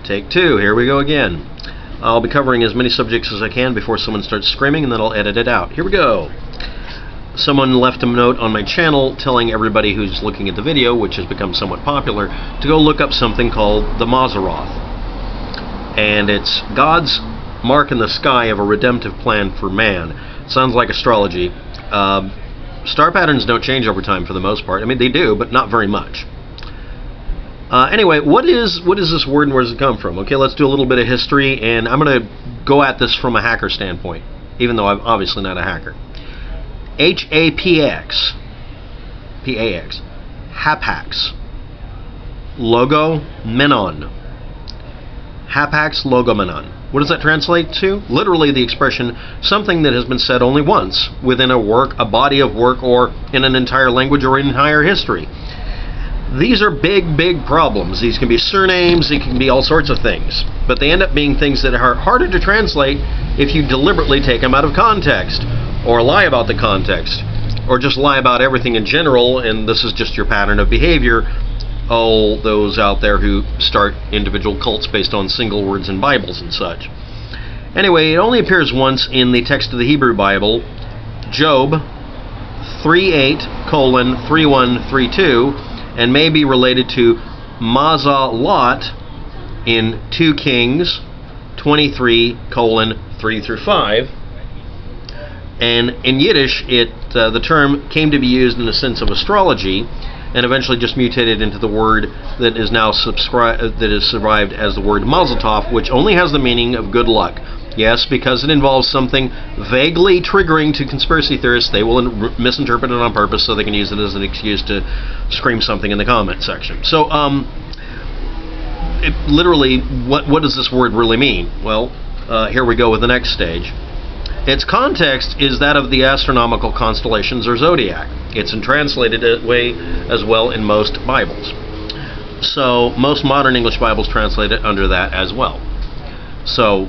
Take two. Here we go again. I'll be covering as many subjects as I can before someone starts screaming, and then I'll edit it out. Here we go. Someone left a note on my channel telling everybody who's looking at the video, which has become somewhat popular, to go look up something called the Mazzaroth. And it's God's mark in the sky of a redemptive plan for man. Sounds like astrology. Star patterns don't change over time for the most part. I mean, they do, but not very much. Anyway, what is this word and where does it come from? Okay, let's do a little bit of history, and I'm going to go at this from a hacker standpoint, even though I'm obviously not a hacker. HAPX, P-A-X, Hapax, Logo Menon. Hapax Logomenon. What does that translate to? Literally the expression, something that has been said only once within a work, a body of work, or in an entire language or an entire history. These are big problems. These can be surnames, they can be all sorts of things. But they end up being things that are harder to translate if you deliberately take them out of context, or lie about the context, or just lie about everything in general, and this is just your pattern of behavior. All those out there who start individual cults based on single words in Bibles and such. Anyway, it only appears once in the text of the Hebrew Bible, Job 3:8:3132, and may be related to Mazzalot in 2 Kings 23:3-5. And in Yiddish, the term came to be used in the sense of astrology, and eventually just mutated into the word that is now survived as the word Mazel Tov, which only has the meaning of good luck. Yes, because it involves something vaguely triggering to conspiracy theorists, they will misinterpret it on purpose so they can use it as an excuse to scream something in the comment section. So, literally, what does this word really mean? Well, here we go with the next stage. Its context is that of the astronomical constellations or zodiac. It's translated that way as well in most Bibles. So most modern English Bibles translate it under that as well. So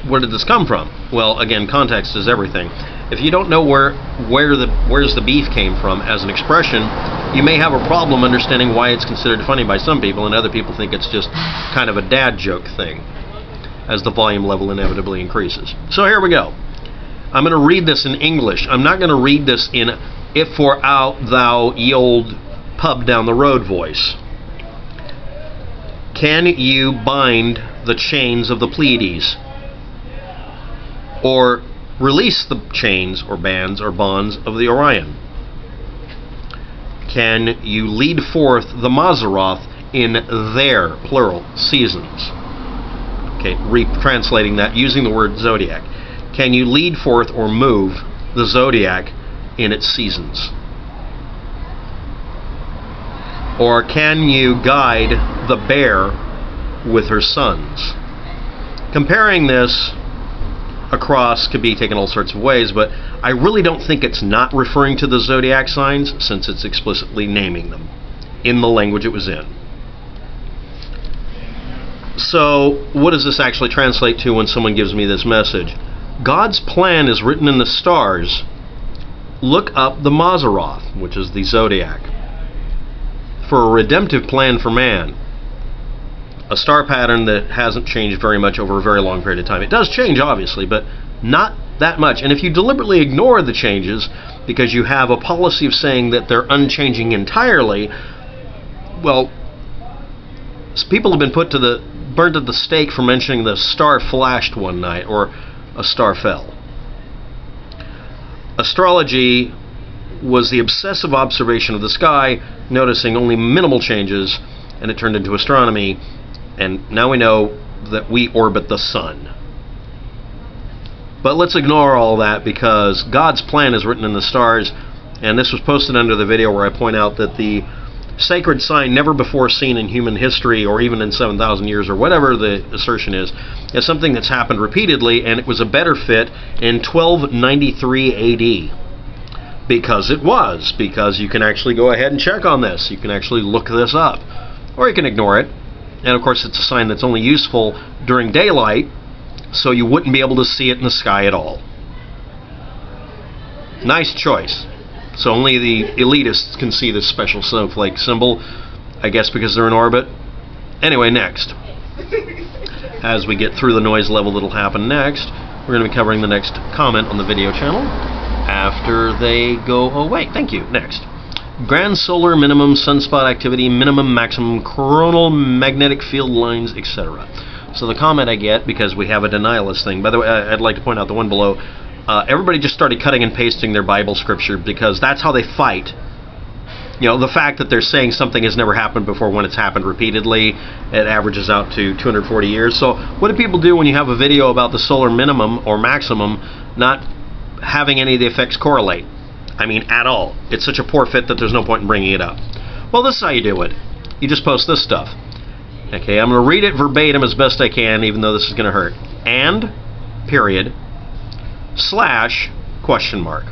where did this come from? Well, again, context is everything. If you don't know where's the beef came from as an expression, you may have a problem understanding why it's considered funny by some people, and other people think it's just kind of a dad joke thing, as the volume level inevitably increases. So here we go. I'm going to read this in English. I'm not going to read this in "if for out thou ye old pub down the road" voice. Can you bind the chains of the Pleiades? Or release the chains or bands or bonds of the Orion? Can you lead forth the Mazzaroth in their, plural, seasons? Okay, retranslating that using the word zodiac. Can you lead forth or move the zodiac in its seasons? Or can you guide the bear with her sons? Comparing this across could be taken all sorts of ways, but I really don't think it's not referring to the zodiac signs, since it's explicitly naming them in the language it was in. So what does this actually translate to when someone gives me this message? God's plan is written in the stars. Look up the Mazzaroth, which is the zodiac, for a redemptive plan for man. A star pattern that hasn't changed very much over a very long period of time. It does change, obviously, but not that much. And if you deliberately ignore the changes because you have a policy of saying that they're unchanging entirely, well, people have been burnt at the stake for mentioning the star flashed one night or a star fell. Astrology was the obsessive observation of the sky, noticing only minimal changes, and it turned into astronomy, and now we know that we orbit the sun. But let's ignore all that, because God's plan is written in the stars, and this was posted under the video where I point out that the sacred sign never before seen in human history, or even in 7,000 years, or whatever the assertion is something that's happened repeatedly, and it was a better fit in 1293 AD. Because you can actually go ahead and check on this. You can actually look this up. Or you can ignore it. And of course it's a sign that's only useful during daylight, so you wouldn't be able to see it in the sky at all. Nice choice. So only the elitists can see this special snowflake symbol, I guess because they're in orbit. Anyway, next. As we get through the noise level that'll happen next, we're going to be covering the next comment on the video channel after they go away. Thank you. Next. Grand solar minimum sunspot activity, minimum maximum coronal magnetic field lines, etc. So the comment I get, because we have a denialist thing, by the way, I'd like to point out the one below, everybody just started cutting and pasting their Bible scripture because that's how they fight. You know, the fact that they're saying something has never happened before when it's happened repeatedly, it averages out to 240 years. So what do people do when you have a video about the solar minimum or maximum not having any of the effects correlate? I mean, at all. It's such a poor fit that there's no point in bringing it up. Well, this is how you do it. You just post this stuff. Okay, I'm going to read it verbatim as best I can, even though this is going to hurt. And, period, slash, question mark.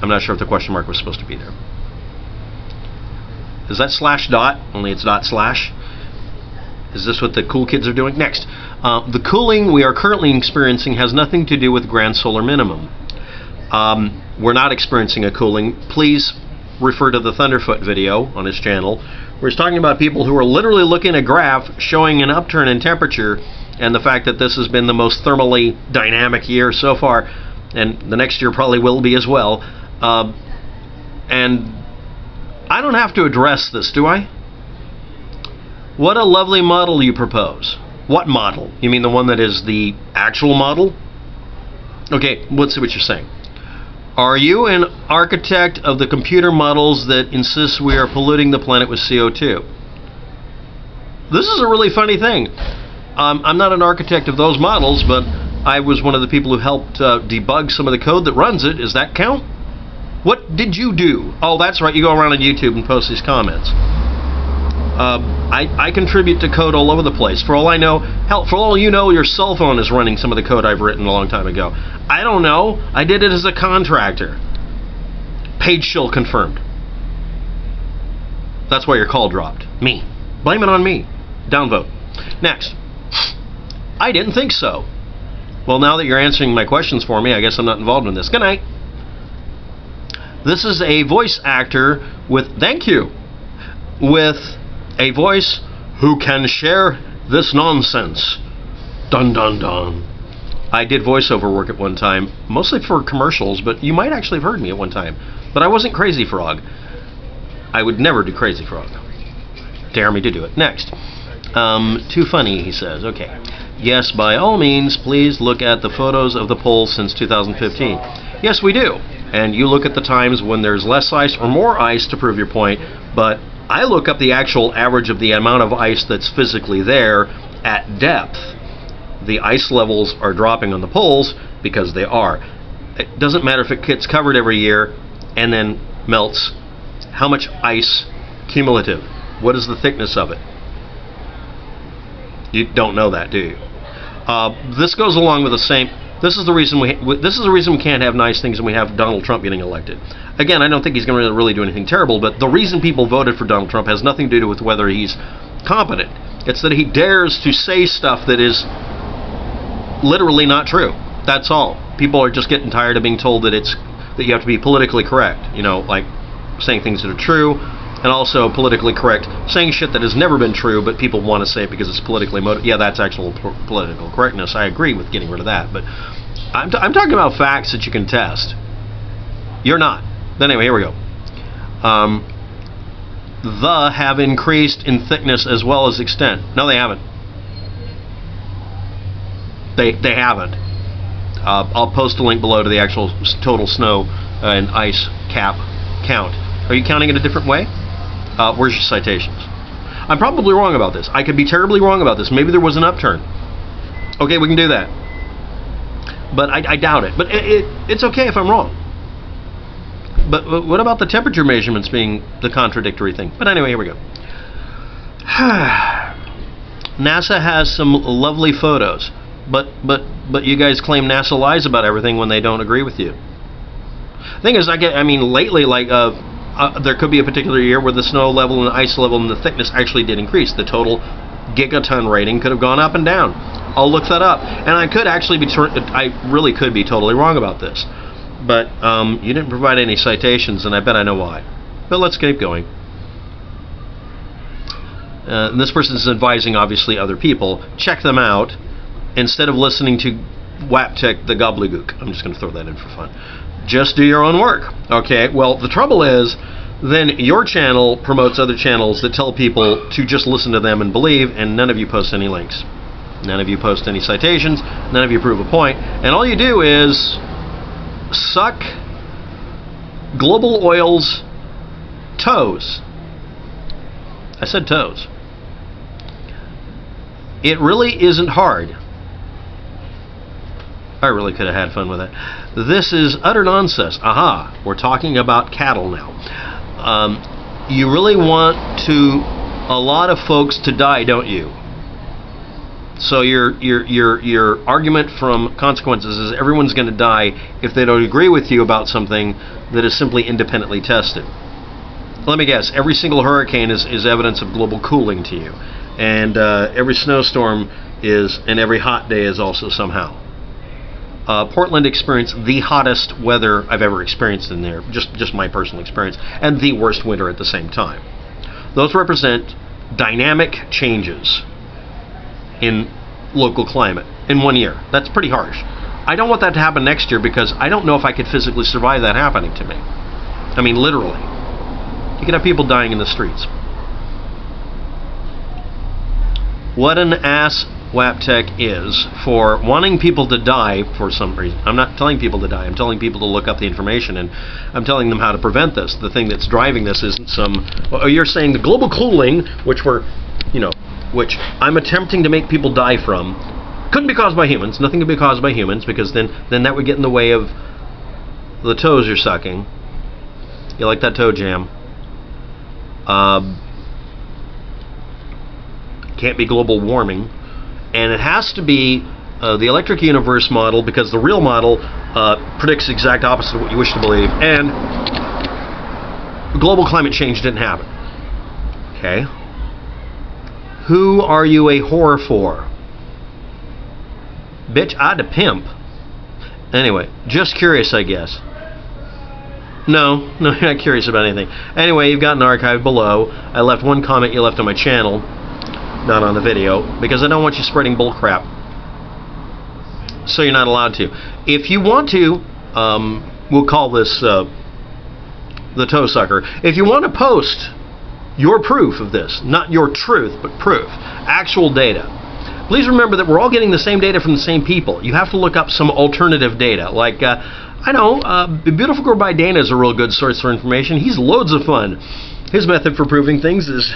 I'm not sure if the question mark was supposed to be there. Is that slash dot? Only it's dot slash. Is this what the cool kids are doing? Next. The cooling we are currently experiencing has nothing to do with grand solar minimum. We're not experiencing a cooling. Please refer to the Thunderfoot video on his channel, where he's talking about people who are literally looking at a graph showing an upturn in temperature, and the fact that this has been the most thermally dynamic year so far, and the next year probably will be as well. And I don't have to address this, do I? What a lovely model you propose. What model? You mean the one that is the actual model? Okay, let's see what you're saying. Are you an architect of the computer models that insist we are polluting the planet with CO2? This is a really funny thing. I'm not an architect of those models, but I was one of the people who helped debug some of the code that runs it. Does that count? What did you do? Oh, that's right. You go around on YouTube and post these comments. I contribute to code all over the place. For all I know, hell, for all you know, your cell phone is running some of the code I've written a long time ago. I don't know. I did it as a contractor. Paid shill confirmed. That's why your call dropped. Me. Blame it on me. Downvote. Next. I didn't think so. Well, now that you're answering my questions for me, I guess I'm not involved in this. Good night. This is a voice actor with, thank you, with a voice who can share this nonsense. Dun dun dun. I did voiceover work at one time, mostly for commercials, but you might actually have heard me at one time. But I wasn't Crazy Frog. I would never do Crazy Frog. Dare me to do it. Next. Too funny, he says. Okay. Yes, by all means, please look at the photos of the polls since 2015. Yes, we do. And you look at the times when there's less ice or more ice to prove your point, but I look up the actual average of the amount of ice that's physically there at depth. The ice levels are dropping on the poles because they are. It doesn't matter if it gets covered every year and then melts. How much ice cumulative? What is the thickness of it? You don't know that, do you? This goes along with the same. This is the reason we can't have nice things and we have Donald Trump getting elected. Again, I don't think he's going to really do anything terrible, but the reason people voted for Donald Trump has nothing to do with whether he's competent. It's that he dares to say stuff that is literally not true. That's all. People are just getting tired of being told that you have to be politically correct. You know, like saying things that are true, and also politically correct, saying shit that has never been true, but people want to say it because it's politically motivated. Yeah, that's actual political correctness. I agree with getting rid of that, but I'm talking about facts that you can test. You're not. But anyway, here we go. The have increased in thickness as well as extent. No, they haven't. They haven't. I'll post a link below to the actual total snow and ice cap count. Are you counting it a different way? Where's your citations? I'm probably wrong about this. I could be terribly wrong about this. Maybe there was an upturn. Okay, we can do that. But I doubt it. But it's okay if I'm wrong. But what about the temperature measurements being the contradictory thing? But anyway, here we go. NASA has some lovely photos. But you guys claim NASA lies about everything when they don't agree with you. The thing is, lately, like, there could be a particular year where the snow level and the ice level and the thickness actually did increase. The total gigaton rating could have gone up and down. I'll look that up. And I could actually be, I really could be totally wrong about this. But you didn't provide any citations, and I bet I know why. But let's keep going. and this person is advising, obviously, other people. Check them out instead of listening to WAPTEK, the gobbledygook. I'm just going to throw that in for fun. Just do your own work. Okay, well, the trouble is, then your channel promotes other channels that tell people to just listen to them and believe, and none of you post any links. None of you post any citations. None of you prove a point. And all you do is suck global oil's toes. I said toes. It really isn't hard. I really could have had fun with it. This is utter nonsense. Aha, we're talking about cattle now. You really want a lot of folks to die, don't you? So your argument from consequences is everyone's going to die if they don't agree with you about something that is simply independently tested. Let me guess, every single hurricane is evidence of global cooling to you. And every snowstorm and every hot day is also somehow. Portland experienced the hottest weather I've ever experienced in there, just my personal experience, and the worst winter at the same time. Those represent dynamic changes in local climate in 1 year. That's pretty harsh. I don't want that to happen next year because I don't know if I could physically survive that happening to me. I mean, literally. You could have people dying in the streets. What an ass WAPTEK is for wanting people to die for some reason. I'm not telling people to die. I'm telling people to look up the information, and I'm telling them how to prevent this. The thing that's driving this isn't you're saying the global cooling, which I'm attempting to make people die from, couldn't be caused by humans. Nothing could be caused by humans, because then that would get in the way of the toes you're sucking. You like that toe jam? Can't be global warming. And it has to be the electric universe model, because the real model predicts the exact opposite of what you wish to believe, and global climate change didn't happen. Okay? Who are you a whore for? Bitch, I'd a pimp. Anyway, just curious, I guess. No, you're not curious about anything. Anyway, you've got an archive below. I left one comment you left on my channel, not on the video, because I don't want you spreading bullcrap. So you're not allowed to. If you want to, we'll call this the toe sucker. If you want to post your proof of this, not your truth, but proof, actual data, please remember that we're all getting the same data from the same people. You have to look up some alternative data. Like, I know, Beautiful Girl by Dana is a real good source for information. He's loads of fun. His method for proving things is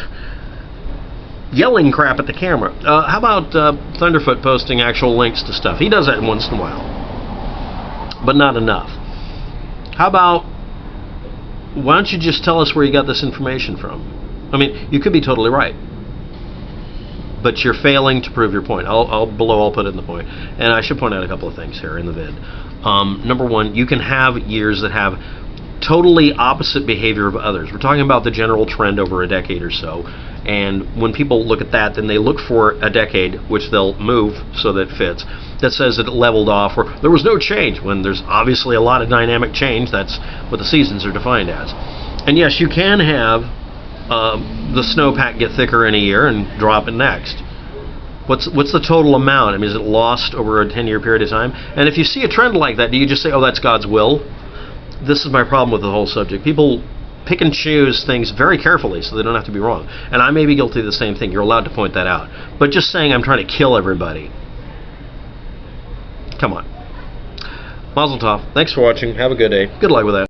yelling crap at the camera. How about Thunderfoot posting actual links to stuff? He does that once in a while, but not enough. How about, why don't you just tell us where you got this information from? I mean, you could be totally right, but you're failing to prove your point. Below I'll put in the point. And I should point out a couple of things here in the vid. Number one, you can have years that have totally opposite behavior of others. We're talking about the general trend over a decade or so. And when people look at that, then they look for a decade, which they'll move so that it fits, that says that it leveled off, or there was no change, when there's obviously a lot of dynamic change. That's what the seasons are defined as. And yes, you can have the snowpack get thicker in a year and drop it next. What's the total amount? I mean, is it lost over a 10-year period of time? And if you see a trend like that, do you just say, oh, that's God's will? This is my problem with the whole subject. People pick and choose things very carefully so they don't have to be wrong. And I may be guilty of the same thing. You're allowed to point that out. But just saying I'm trying to kill everybody. Come on. Mazel tov. Thanks for watching. Have a good day. Good luck with that.